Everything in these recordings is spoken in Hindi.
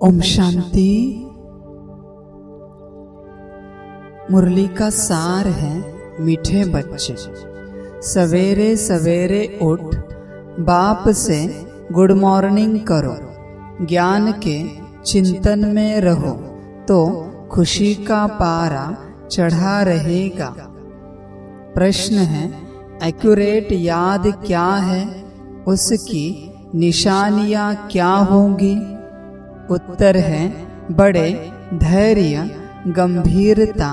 ओम शांति। मुरली का सार है मीठे बच्चे। सवेरे सवेरे उठ बाप से गुड मॉर्निंग करो, ज्ञान के चिंतन में रहो तो खुशी का पारा चढ़ा रहेगा। प्रश्न है, एक्यूरेट याद क्या है, उसकी निशानियां क्या होंगी? उत्तर है, बड़े धैर्य, गंभीरता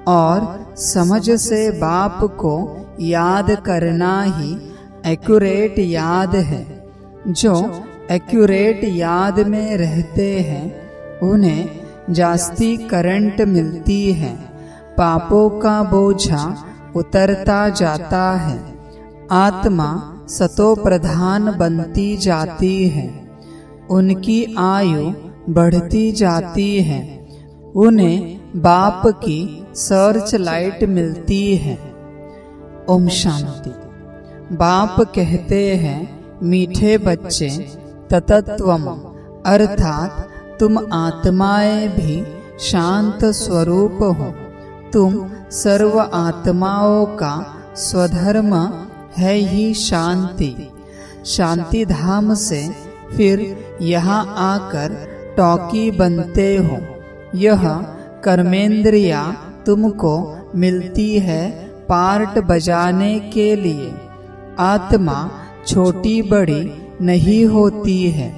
और समझ से बाप को याद करना ही एक्यूरेट याद है। जो एक्यूरेट याद में रहते हैं उन्हें जास्ती करंट मिलती है, पापों का बोझा उतरता जाता है, आत्मा सतो प्रधान बनती जाती है, उनकी आयु बढ़ती जाती है, उन्हें बाप की सर्च लाइट मिलती है। ओम शांति। बाप कहते हैं, मीठे बच्चे, ततत्वम अर्थात तुम आत्माएं भी शांत स्वरूप हो। तुम सर्व आत्माओं का स्वधर्म है ही शांति। शांति धाम से फिर यहाँ आकर टॉकी बनते हो। यह कर्मेंद्रिया तुमको मिलती है पार्ट बजाने के लिए। आत्मा छोटी बड़ी नहीं होती है,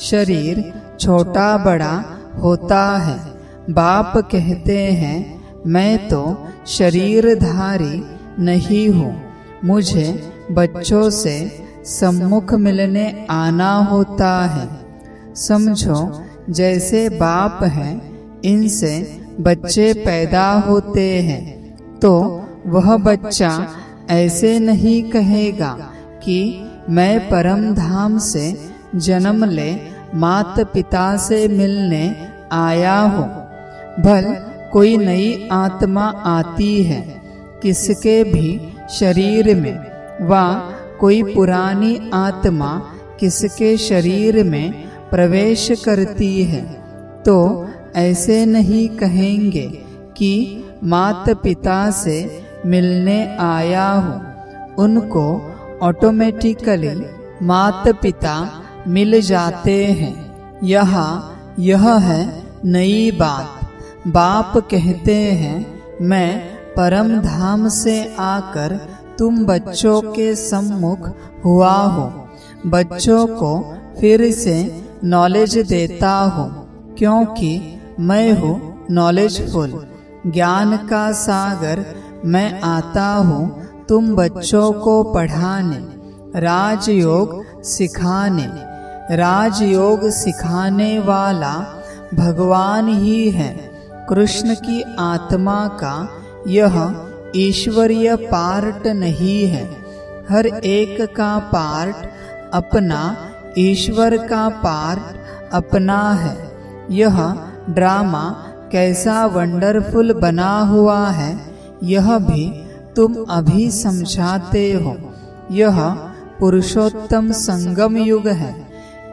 शरीर छोटा बड़ा होता है। बाप कहते हैं, मैं तो शरीरधारी नहीं हूँ, मुझे बच्चों से सम्मुख मिलने आना होता है। समझो, जैसे बाप हैं, इनसे बच्चे पैदा होते हैं तो वह बच्चा ऐसे नहीं कहेगा कि मैं परम धाम से जन्म ले माता पिता से मिलने आया हूँ। भल कोई नई आत्मा आती है किसके भी शरीर में, वा कोई पुरानी आत्मा किसके शरीर में प्रवेश करती है तो ऐसे नहीं कहेंगे कि माता पिता से मिलने आया हूँ। उनको ऑटोमेटिकली माता पिता मिल जाते हैं। यह है नई बात। बाप कहते हैं, मैं परम धाम से आकर तुम बच्चों के सम्मुख हुआ हो, बच्चों को फिर से नॉलेज देता हूँ, क्योंकि मैं हूँ नॉलेजफुल। ज्ञान का सागर मैं आता हूँ तुम बच्चों को पढ़ाने, राजयोग सिखाने। राजयोग सिखाने वाला भगवान ही है। कृष्ण की आत्मा का यह ईश्वरीय पार्ट नहीं है। हर एक का पार्ट अपना, ईश्वर का पार्ट अपना है। यह ड्रामा कैसा वंडरफुल बना हुआ है, यह भी तुम अभी समझाते हो। यह पुरुषोत्तम संगम युग है।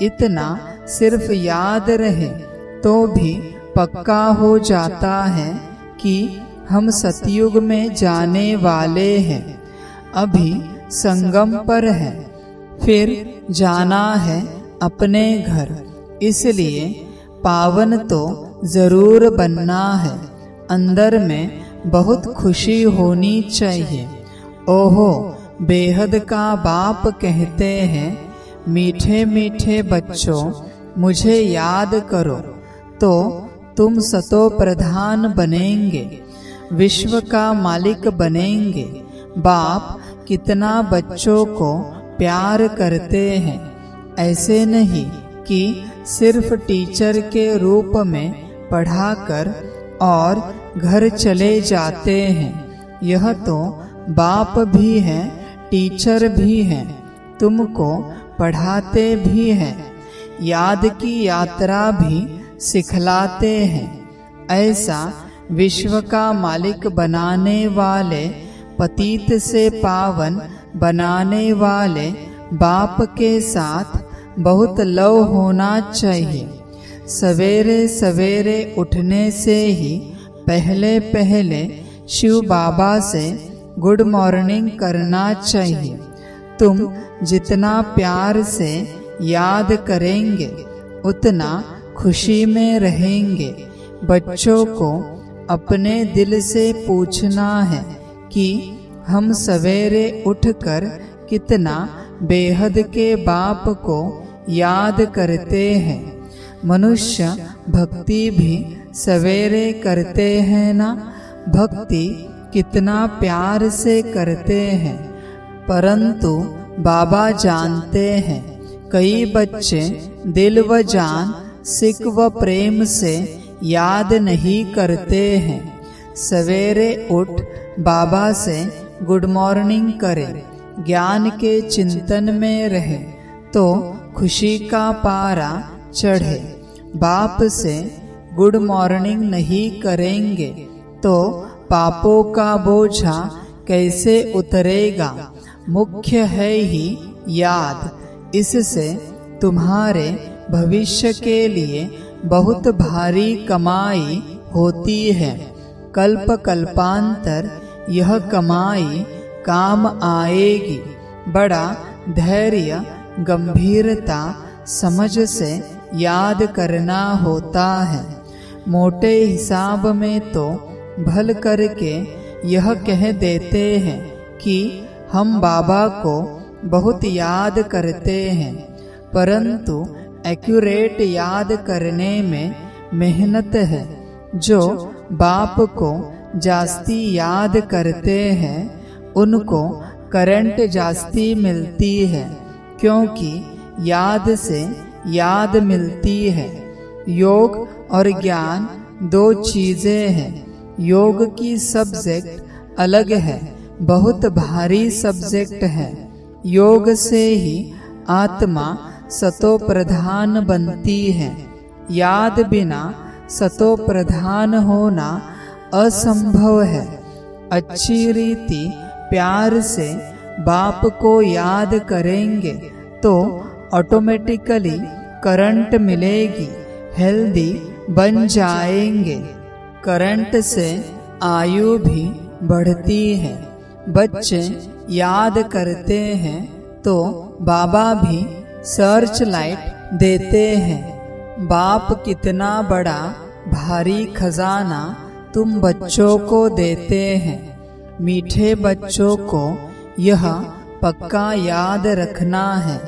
इतना सिर्फ याद रहे तो भी पक्का हो जाता है कि हम सतयुग में जाने वाले हैं। अभी संगम पर है, फिर जाना है अपने घर, इसलिए पावन तो जरूर बनना है। अंदर में बहुत खुशी होनी चाहिए। ओहो, बेहद का बाप कहते हैं, मीठे मीठे बच्चों, मुझे याद करो तो तुम सतो प्रधान बनेंगे, विश्व का मालिक बनेंगे। बाप कितना बच्चों को प्यार करते हैं। ऐसे नहीं कि सिर्फ टीचर के रूप में पढ़ाकर और घर चले जाते हैं। यह तो बाप भी हैं, टीचर भी हैं, तुमको पढ़ाते भी हैं, याद की यात्रा भी सिखलाते हैं। ऐसा विश्व का मालिक बनाने वाले, पतित से पावन बनाने वाले बाप के साथ बहुत लव होना चाहिए। सवेरे सवेरे उठने से ही पहले पहले शिव बाबा से गुड मॉर्निंग करना चाहिए। तुम जितना प्यार से याद करेंगे उतना खुशी में रहेंगे। बच्चों को अपने दिल से पूछना है कि हम सवेरे उठकर कितना बेहद के बाप को याद करते हैं। मनुष्य भक्ति भी सवेरे करते हैं ना। भक्ति कितना प्यार से करते हैं, परंतु बाबा जानते हैं कई बच्चे दिल व जान सिक व प्रेम से याद नहीं करते हैं। सवेरे उठ बाबा से गुड मॉर्निंग करें, ज्ञान के चिंतन में रहे तो खुशी का पारा चढ़े। बाप से गुड मॉर्निंग नहीं करेंगे तो पापों का बोझा कैसे उतरेगा। मुख्य है ही याद, इससे तुम्हारे भविष्य के लिए बहुत भारी कमाई होती है। कल्प कल्पांतर यह कमाई काम आएगी। बड़ा धैर्य गंभीरता समझ से याद करना होता है। मोटे हिसाब में तो भल करके यह कह देते हैं कि हम बाबा को बहुत याद करते हैं, परंतु एक्यूरेट याद करने में मेहनत है। जो बाप को जास्ती याद करते हैं उनको करंट जास्ती मिलती है, क्योंकि याद से याद मिलती है। योग और ज्ञान दो चीजें हैं। योग की सब्जेक्ट अलग है, बहुत भारी सब्जेक्ट है। योग से ही आत्मा सतो प्रधान बनती है। याद बिना सतो प्रधान होना असंभव है। अच्छी रीति प्यार से बाप को याद करेंगे तो ऑटोमेटिकली करंट मिलेगी, हेल्दी बन जाएंगे। करंट से आयु भी बढ़ती है। बच्चे याद करते हैं तो बाबा भी सर्च लाइट देते हैं। बाप कितना बड़ा भारी खजाना तुम बच्चों को देते हैं। मीठे बच्चों को यह पक्का याद रखना है।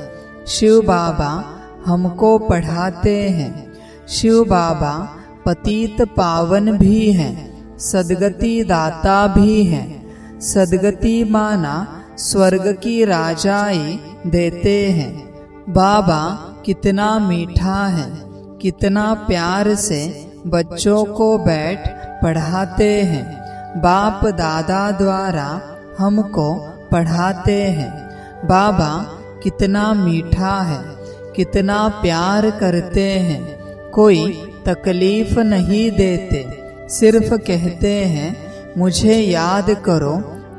शिव बाबा हमको पढ़ाते हैं। शिव बाबा पतित पावन भी हैं, सदगति दाता भी हैं। सदगति माना स्वर्ग की राजाई देते हैं। बाबा कितना मीठा है, कितना प्यार से बच्चों को बैठ पढ़ाते हैं। बाप दादा द्वारा हमको पढ़ाते हैं। बाबा कितना मीठा है, कितना प्यार करते हैं। कोई तकलीफ नहीं देते, सिर्फ कहते हैं मुझे याद करो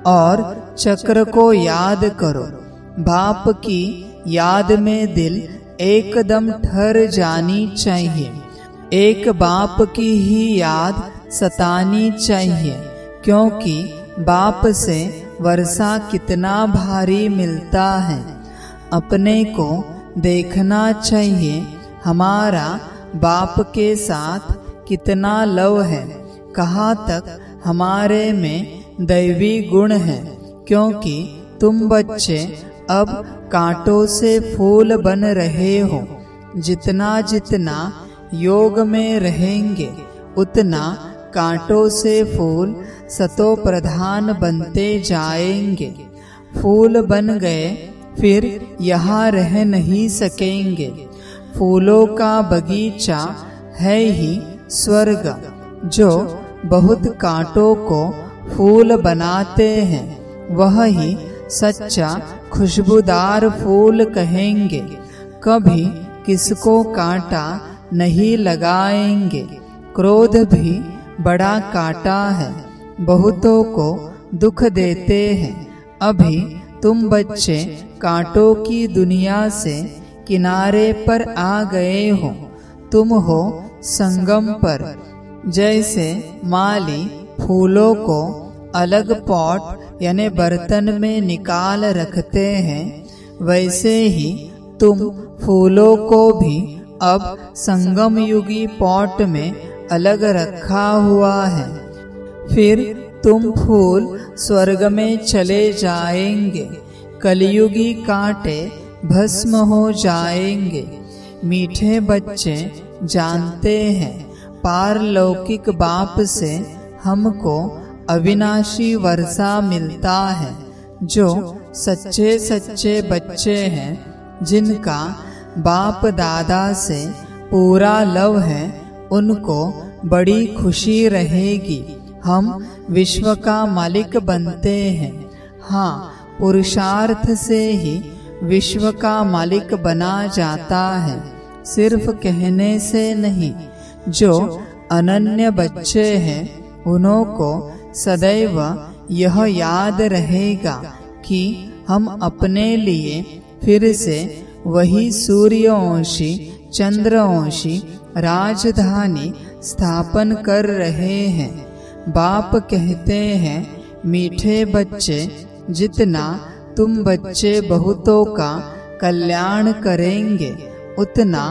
और चक्र को याद करो। बाप की याद में दिल एकदम ठहर जानी चाहिए। एक बाप की ही याद सतानी चाहिए, क्योंकि बाप से वर्षा कितना भारी मिलता है। अपने को देखना चाहिए हमारा बाप के साथ कितना लव है, कहाँ तक हमारे में दैवी गुण है। क्योंकि तुम बच्चे अब कांटों से फूल बन रहे हो। जितना जितना योग में रहेंगे उतना कांटों से फूल सतो प्रधान बनते जाएंगे। फूल बन गए फिर यहाँ रह नहीं सकेंगे। फूलों का बगीचा है ही स्वर्ग, जो बहुत कांटों को फूल बनाते हैं वह ही सच्चा खुशबूदार फूल कहेंगे। कभी किसको कांटा नहीं लगाएंगे। क्रोध भी बड़ा कांटा है, बहुतों को दुख देते हैं। अभी तुम बच्चे कांटों की दुनिया से किनारे पर आ गए हो तुम हो संगम पर। जैसे माली फूलों को अलग पॉट यानी बर्तन में निकाल रखते हैं, वैसे ही तुम फूलों को भी अब संगम युगी पॉट में अलग रखा हुआ है। फिर तुम फूल स्वर्ग में चले जाएंगे, कलयुगी कांटे भस्म हो जाएंगे। मीठे बच्चे जानते हैं पारलौकिक बाप से हमको अविनाशी वर्षा मिलता है। जो सच्चे सच्चे बच्चे हैं, जिनका बाप दादा से पूरा लव है, उनको बड़ी खुशी रहेगी। हम विश्व का मालिक बनते हैं। हाँ, पुरुषार्थ से ही विश्व का मालिक बना जाता है, सिर्फ कहने से नहीं। जो अनन्य बच्चे हैं, उनको सदैव यह याद रहेगा कि हम अपने लिए फिर से वही सूर्यवंशी चंद्रवंशी राजधानी स्थापन कर रहे हैं। बाप कहते हैं, मीठे बच्चे, जितना तुम बच्चे बहुतों का कल्याण करेंगे, उतना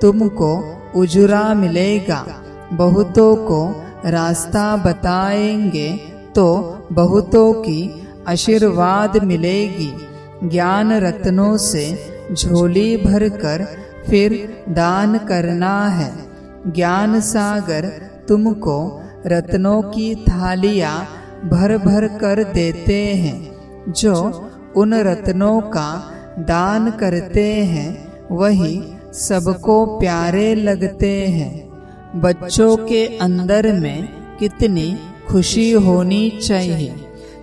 तुमको उजुरा मिलेगा। बहुतों को रास्ता बताएंगे तो बहुतों की आशीर्वाद मिलेगी। ज्ञान रत्नों से झोली भरकर फिर दान करना है। ज्ञान सागर तुमको रत्नों की थालियां भर भर कर देते हैं। जो उन रत्नों का दान करते हैं, वही सबको प्यारे लगते हैं। बच्चों के अंदर में कितनी खुशी होनी चाहिए।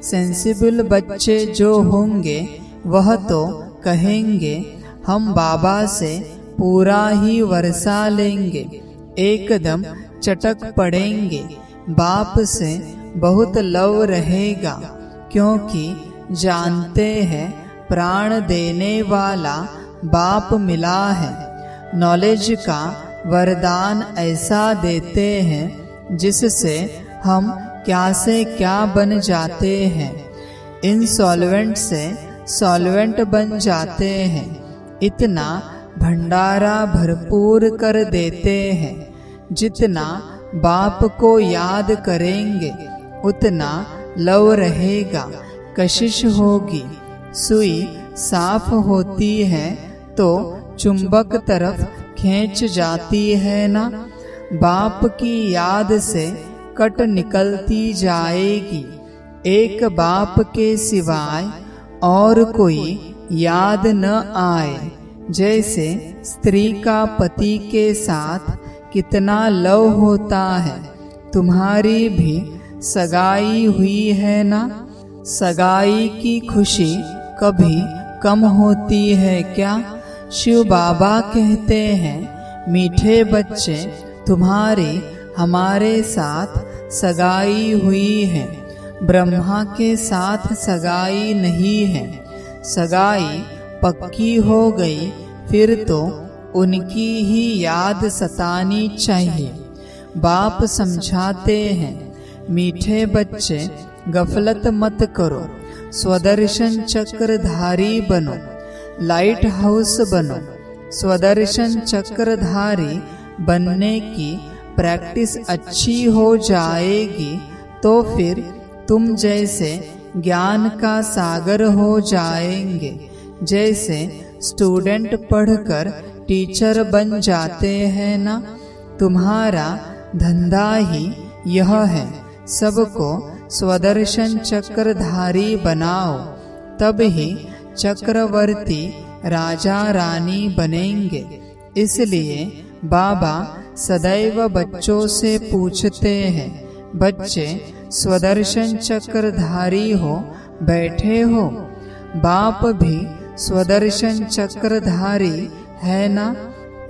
सेंसिबल बच्चे जो होंगे, वह तो कहेंगे हम बाबा से पूरा ही वर्षा लेंगे, एकदम चटक पड़ेंगे। बाप से बहुत लव रहेगा, क्योंकि जानते हैं प्राण देने वाला बाप मिला है। नॉलेज का वरदान ऐसा देते हैं जिससे हम क्या से क्या बन जाते हैं। इनसॉल्वेंट से सॉल्वेंट बन जाते हैं। इतना भंडारा भरपूर कर देते हैं। जितना बाप को याद करेंगे, उतना लव रहेगा, कशिश होगी। सुई साफ होती है तो चुंबक तरफ खींच जाती है ना। बाप की याद से कट निकलती जाएगी। एक बाप के सिवाय और कोई याद न आए। जैसे स्त्री का पति के साथ कितना लव होता है, तुम्हारी भी सगाई हुई है ना। सगाई की खुशी कभी कम होती है क्या। शिव बाबा कहते हैं, मीठे बच्चे, तुम्हारी हमारे साथ सगाई हुई है। ब्रह्मा के साथ सगाई नहीं है। सगाई पक्की हो गई, फिर तो उनकी ही याद सतानी चाहिए। बाप समझाते हैं, मीठे बच्चे, गफलत मत करो, स्वदर्शन चक्रधारी बनो, लाइट हाउस बनो। स्वदर्शन चक्रधारी बनने की प्रैक्टिस अच्छी हो जाएगी तो फिर तुम जैसे ज्ञान का सागर हो जाएंगे। जैसे स्टूडेंट पढ़कर टीचर बन जाते हैं ना। तुम्हारा धंधा ही यह है, सबको स्वदर्शन चक्रधारी बनाओ, तब ही चक्रवर्ती राजा रानी बनेंगे। इसलिए बाबा सदैव बच्चों से पूछते हैं, बच्चे स्वदर्शन चक्रधारी हो बैठे हो। बाप भी स्वदर्शन चक्रधारी है ना।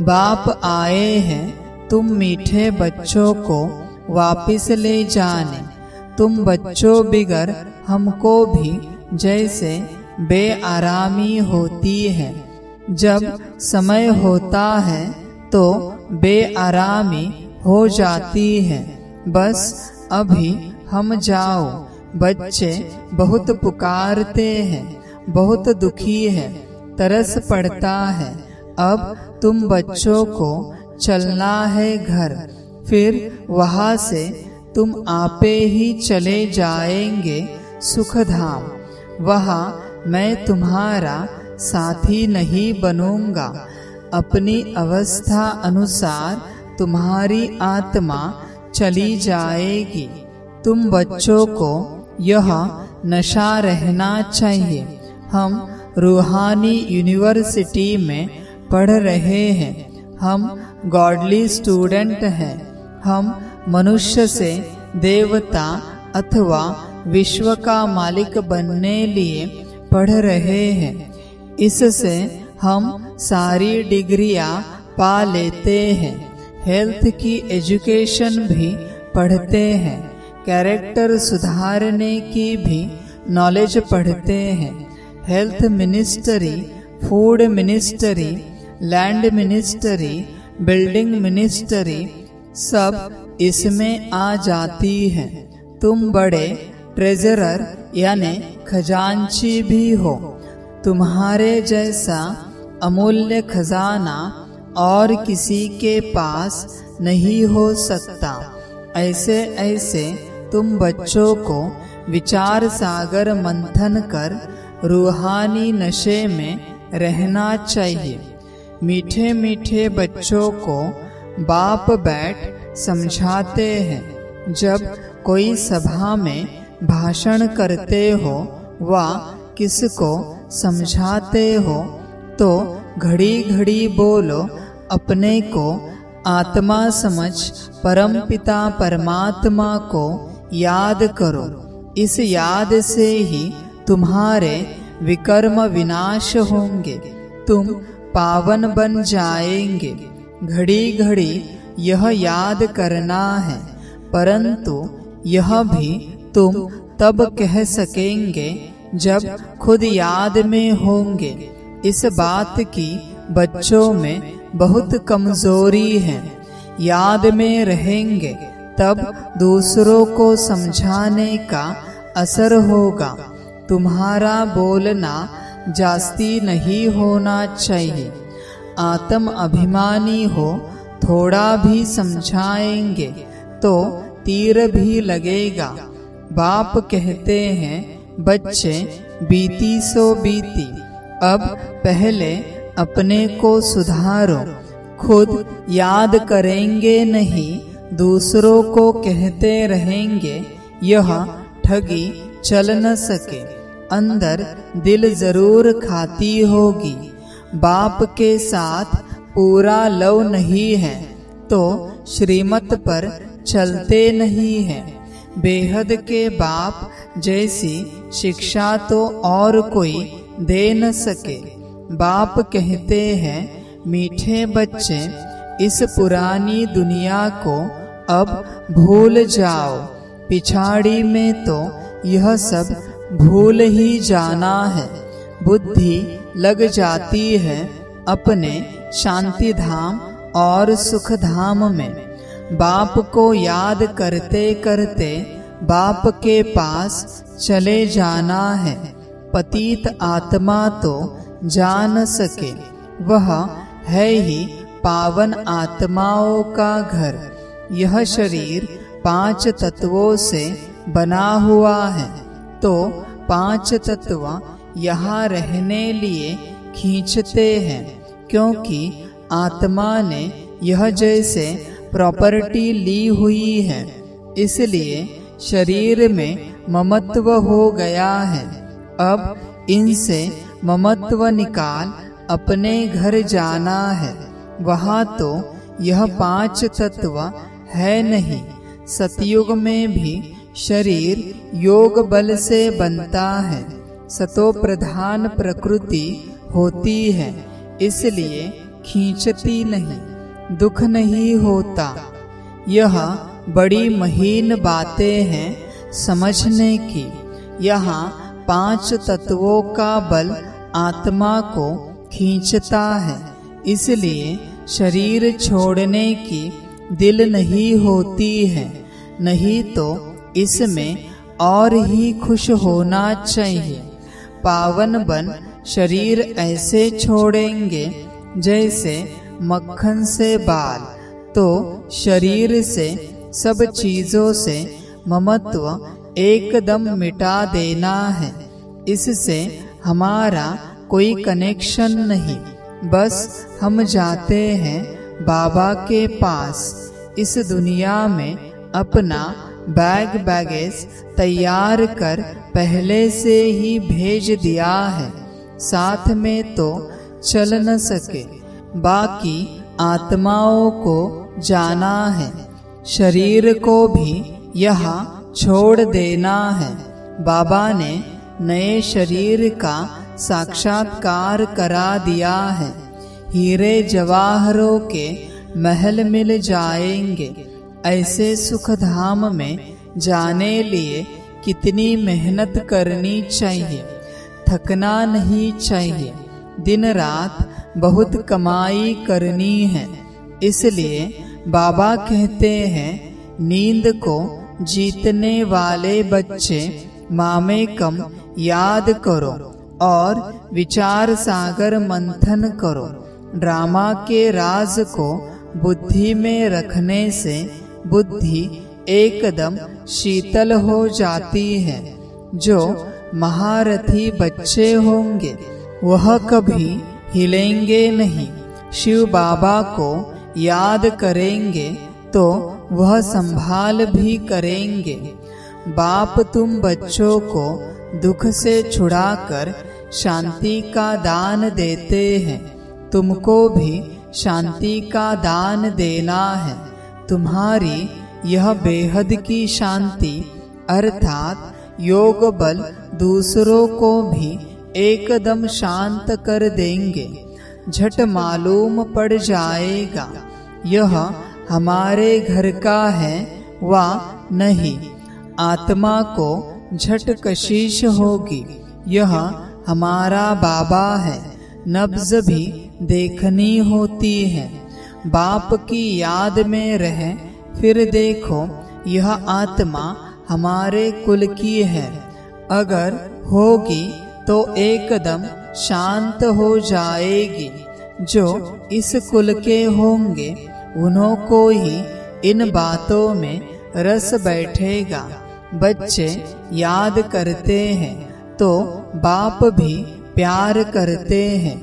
बाप आए हैं तुम मीठे बच्चों को वापिस ले जाने। तुम बच्चों बिगर हमको भी जैसे बेआरामी होती है। जब समय होता है तो बेआरामी हो जाती है। बस अभी हम जाओ। बच्चे बहुत पुकारते हैं, बहुत दुखी है, तरस पड़ता है। अब तुम बच्चों को चलना है घर, फिर वहाँ से तुम आपे ही चले जाएंगे सुखधाम। वहाँ मैं तुम्हारा साथी नहीं बनूंगा। अपनी अवस्था अनुसार तुम्हारी आत्मा चली जाएगी। तुम बच्चों को यह नशा रहना चाहिए। हम रूहानी यूनिवर्सिटी में पढ़ रहे हैं। हम गॉडली स्टूडेंट हैं। हम मनुष्य से देवता अथवा विश्व का मालिक बनने लिए पढ़ रहे हैं। इससे हम सारी डिग्रियां पा लेते हैं। हेल्थ की एजुकेशन भी पढ़ते हैं। कैरेक्टर सुधारने की भी नॉलेज पढ़ते हैं। Health ministry, food ministry, land ministry, building ministry सब इसमें आ जाती है। तुम बड़े ट्रेजरर यानी खजांची भी हो। तुम्हारे जैसा अमूल्य खजाना और किसी के पास नहीं हो सकता। ऐसे ऐसे तुम बच्चों को विचार सागर मंथन कर रूहानी नशे में रहना चाहिए। मीठे मीठे बच्चों को बाप बैठ समझाते हैं। जब कोई सभा में भाषण करते हो वा किसको समझाते हो तो घड़ी घड़ी बोलो, अपने को आत्मा समझ परमपिता परमात्मा को याद करो। इस याद से ही तुम्हारे विकर्म विनाश होंगे। तुम पावन बन जाएंगे। घड़ी घड़ी यह याद करना है, परंतु यह भी तुम तब कह सकेंगे जब खुद याद में होंगे। इस बात की बच्चों में बहुत कमजोरी है। याद में रहेंगे तब दूसरों को समझाने का असर होगा। तुम्हारा बोलना जास्ती नहीं होना चाहिए। आत्म अभिमानी हो, थोड़ा भी समझाएंगे तो तीर भी लगेगा। बाप कहते हैं, बच्चे बीती सो बीती, अब पहले अपने को सुधारो। खुद याद करेंगे नहीं, दूसरों को कहते रहेंगे, यह ठगी चल न सके। अंदर दिल जरूर खाती होगी। बाप के साथ पूरा लव नहीं है तो श्रीमत पर चलते नहीं है। बेहद के बाप जैसी शिक्षा तो और कोई दे न सके। बाप कहते हैं, मीठे बच्चे इस पुरानी दुनिया को अब भूल जाओ। पिछाड़ी में तो यह सब भूल ही जाना है। बुद्धि लग जाती है अपने शांति धाम और सुख धाम में। बाप को याद करते करते बाप के पास चले जाना है। पतित आत्मा तो जा न सके, वह है ही पावन आत्माओं का घर। यह शरीर 5 तत्वों से बना हुआ है, तो 5 तत्व यहाँ रहने लिए खींचते हैं, क्योंकि आत्मा ने यह जैसे प्रॉपर्टी ली हुई है, इसलिए शरीर में ममत्व हो गया है। अब इनसे ममत्व निकाल अपने घर जाना है। वहाँ तो यह 5 तत्व है नहीं। सतयुग में भी शरीर योग बल से बनता है। सतो प्रधान प्रकृति होती है, इसलिए खींचती नहीं, दुख नहीं होता। यह बड़ी महीन बातें हैं समझने की। यहाँ 5 तत्वों का बल आत्मा को खींचता है, इसलिए शरीर छोड़ने की दिल नहीं होती है, नहीं तो इसमें और ही खुश होना चाहिए। पावन बन शरीर ऐसे छोड़ेंगे जैसे मक्खन से बाल, तो शरीर से सब चीजों से ममत्व एकदम मिटा देना है। इससे हमारा कोई कनेक्शन नहीं, बस हम जाते हैं बाबा के पास। इस दुनिया में अपना बैगेज तैयार कर पहले से ही भेज दिया है, साथ में तो चल न सके। बाकी आत्माओं को जाना है, शरीर को भी यहाँ छोड़ देना है। बाबा ने नए शरीर का साक्षात्कार करा दिया है। हीरे जवाहरों के महल मिल जाएंगे। ऐसे सुख धाम में जाने लिए कितनी मेहनत करनी चाहिए, थकना नहीं चाहिए। दिन रात बहुत कमाई करनी है। इसलिए बाबा कहते हैं, नींद को जीतने वाले बच्चे मामे कम याद करो और विचार सागर मंथन करो। ड्रामा के राज को बुद्धि में रखने से बुद्धि एकदम शीतल हो जाती है। जो महारथी बच्चे होंगे वह कभी हिलेंगे नहीं। शिव बाबा को याद करेंगे तो वह संभाल भी करेंगे। बाप तुम बच्चों को दुख से छुड़ाकर शांति का दान देते हैं। तुमको भी शांति का दान देना है। तुम्हारी यह बेहद की शांति अर्थात योग बल दूसरों को भी एकदम शांत कर देंगे। झट मालूम पड़ जाएगा यह हमारे घर का है वा नहीं। आत्मा को झट कशिश होगी, यह हमारा बाबा है। नब्ज भी देखनी होती है। बाप की याद में रह फिर देखो यह आत्मा हमारे कुल की है। अगर होगी तो एकदम शांत हो जाएगी। जो इस कुल के होंगे उन्हों को ही इन बातों में रस बैठेगा। बच्चे याद करते हैं तो बाप भी प्यार करते हैं।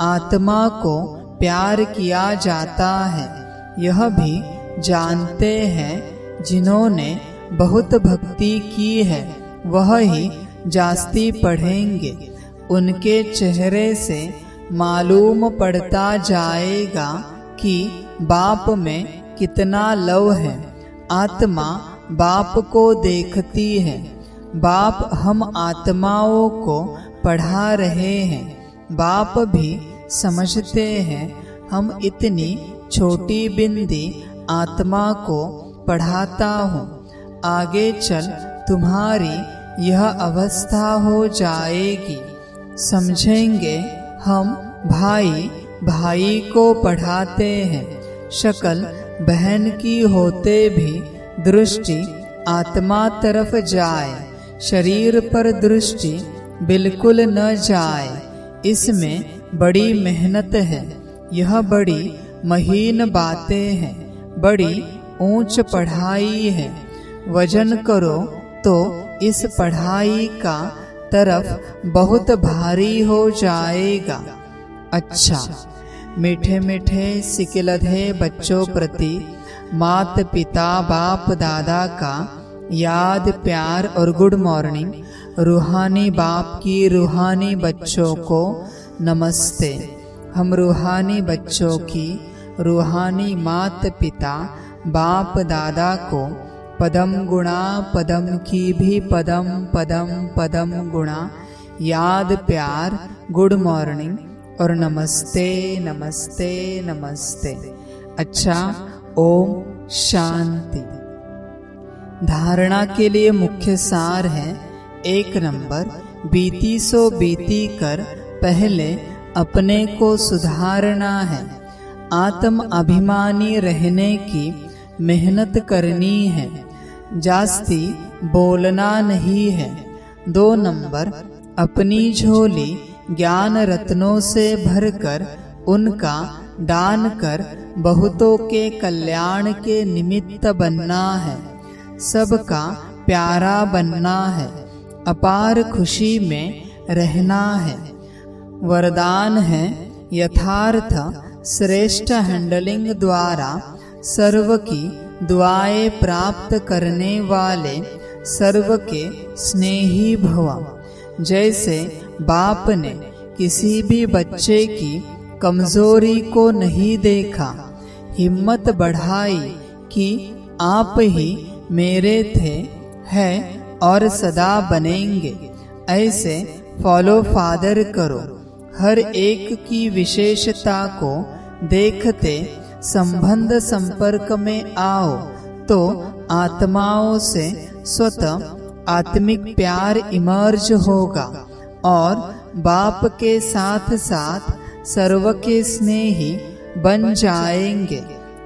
आत्मा को प्यार किया जाता है, यह भी जानते हैं। जिन्होंने बहुत भक्ति की है वह ही जास्ती पढ़ेंगे। उनके चेहरे से मालूम पड़ता जाएगा कि बाप में कितना लव है। आत्मा बाप को देखती है। बाप हम आत्माओं को पढ़ा रहे हैं। बाप भी समझते हैं हम इतनी छोटी बिंदी आत्मा को पढ़ाता हूँ। आगे चल तुम्हारी यह अवस्था हो जाएगी। समझेंगे हम भाई भाई को पढ़ाते हैं। शक्ल बहन की होते भी दृष्टि आत्मा तरफ जाए, शरीर पर दृष्टि बिल्कुल न जाए। इसमें बड़ी मेहनत है। यह बड़ी महीन बातें हैं, बड़ी ऊंच पढ़ाई है। वजन करो तो इस पढ़ाई का तरफ बहुत भारी हो जाएगा। अच्छा, मीठे मीठे सिकिलधे बच्चों प्रति मात पिता बाप दादा का याद प्यार और गुड मॉर्निंग। रूहानी बाप की रूहानी बच्चों को नमस्ते। हम रूहानी बच्चों की रूहानी मात पिता बाप दादा को पदम गुणा पदम की भी पदम पदम पदम गुणा याद प्यार गुड मॉर्निंग और नमस्ते नमस्ते नमस्ते। अच्छा, ओम शांति। धारणा के लिए मुख्य सार है। 1 नंबर, बीती सो बीती कर पहले अपने को सुधारना है। आत्म अभिमानी रहने की मेहनत करनी है, जास्ती बोलना नहीं है। 2 नंबर, अपनी झोली ज्ञान रत्नों से भरकर उनका दान कर बहुतों के कल्याण के निमित्त बनना है, सबका प्यारा बनना है, अपार खुशी में रहना है। वरदान है यथार्थ श्रेष्ठ हैंडलिंग द्वारा सर्व की दुआएं प्राप्त करने वाले सर्व के स्नेही भव। जैसे बाप ने किसी भी बच्चे की कमजोरी को नहीं देखा, हिम्मत बढ़ाई कि आप ही मेरे थे, है और सदा बनेंगे, ऐसे फॉलो फादर करो। हर एक की विशेषता को देखते संबंध संपर्क में आओ तो आत्माओं से स्वतः आत्मिक प्यार इमर्ज होगा और बाप के साथ साथ सर्व के स्नेही बन जाएंगे।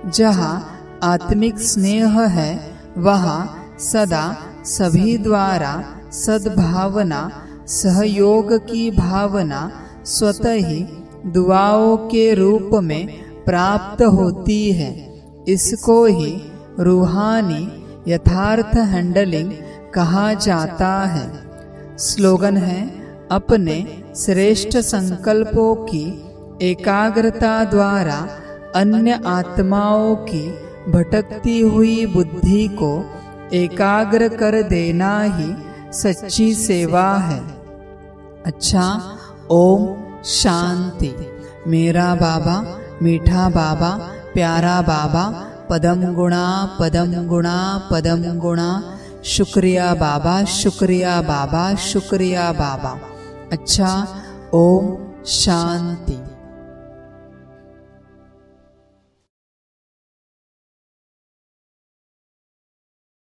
जहाँ आत्मिक स्नेह है वहाँ सदा सभी द्वारा सद्भावना सहयोग की भावना स्वतः ही दुआओं के रूप में प्राप्त होती है। इसको ही रूहानी यथार्थ हैंडलिंग कहा जाता है। स्लोगन है, अपने श्रेष्ठ संकल्पों की एकाग्रता द्वारा अन्य आत्माओं की भटकती हुई बुद्धि को एकाग्र कर देना ही सच्ची सेवा है। अच्छा, ओम शांति। मेरा बाबा, मीठा बाबा, प्यारा बाबा, पदम गुणा पदम गुणा पदम गुणा। शुक्रिया बाबा, शुक्रिया बाबा, शुक्रिया बाबा। अच्छा, ओम शांति।